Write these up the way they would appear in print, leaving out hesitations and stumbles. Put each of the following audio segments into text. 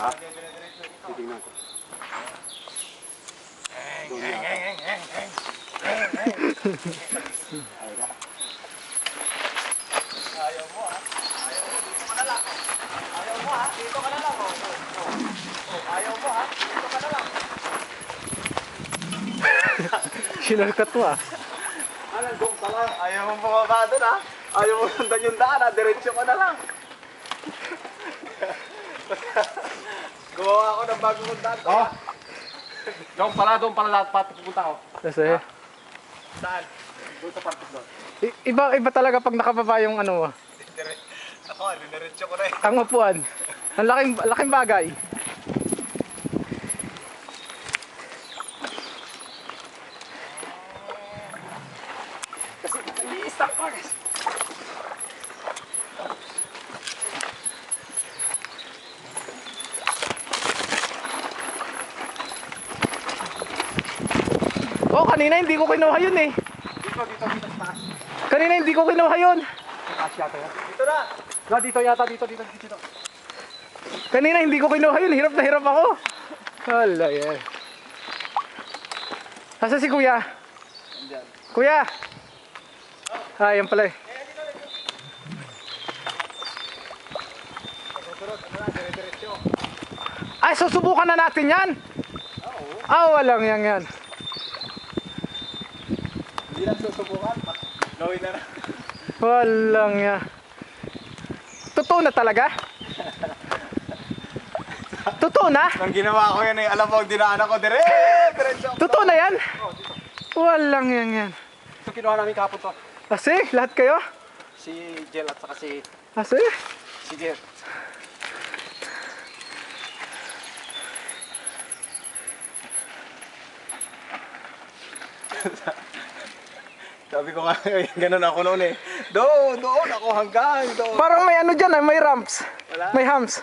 Ha? Titignan ko. Ayaw mo ha. Ayaw mo, dito ka na lang. Ayaw mo ha, dito ka na lang. Ayaw mo ha, dito ka na lang. Sinarkat mo ah. Doon ka lang. Ayaw mo bumaba doon ha. Ayaw mo sundan yung daan ha, diretso ka na lang. Gumawa ako ng bagong daan. Oh! Doon pala lahat pati pupunta ko. Kasi, Saan? Doon sa party doon. iba talaga pag nakababa yung ano mo. Ako, diretso ko na eh. Ang upuan. Ang laking bagay. I-stop pa guys. Oh, kanina hindi ko kinuha yun eh. Dito sa taas. Kanina hindi ko kinuha yun. Sa taas yata yan. Dito na. Dito yata, dito. Kanina hindi ko kinuha yun. Hirap na hirap ako. Hala yan. Asa si kuya? Andiyan. Kuya! Ah, yan pala eh. Susunod, ano na, dire-diretso. Ay, susubukan na natin yan! Oo. Ah, walang yan. Hindi lang susubukan. Gawin na na. Walang yan. Totoo na talaga? Totoo na? Nang ginawa ko yan eh, alam mo, dinaanan ko, diretso. Totoo na yan? Walang yan. Ito kinuha namin kahapon to. Asi, lahat kayo? Si Jel at saka si Asi? Jer. Sabi ko nga, ganun ako noon eh. Doon ako hanggang doon. Parang may ano dyan, may ramps. Wala. May hams.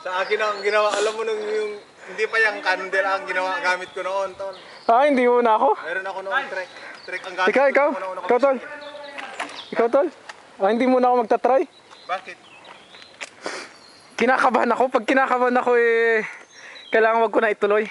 Sa akin ang ginawa, alam mo nung yung, hindi pa yung candle ang ginawa, gamit ko noon, tol. Ah, hindi mo na ako. Meron ako noon, trek ang gamit Ikaw. ko noon. Ikaw, tol. Ikaw, tol. Ah, hindi muna ako magta-try. Bakit? Kinakabahan ako. Pag kinakabahan ako kailangan wag ko na ituloy.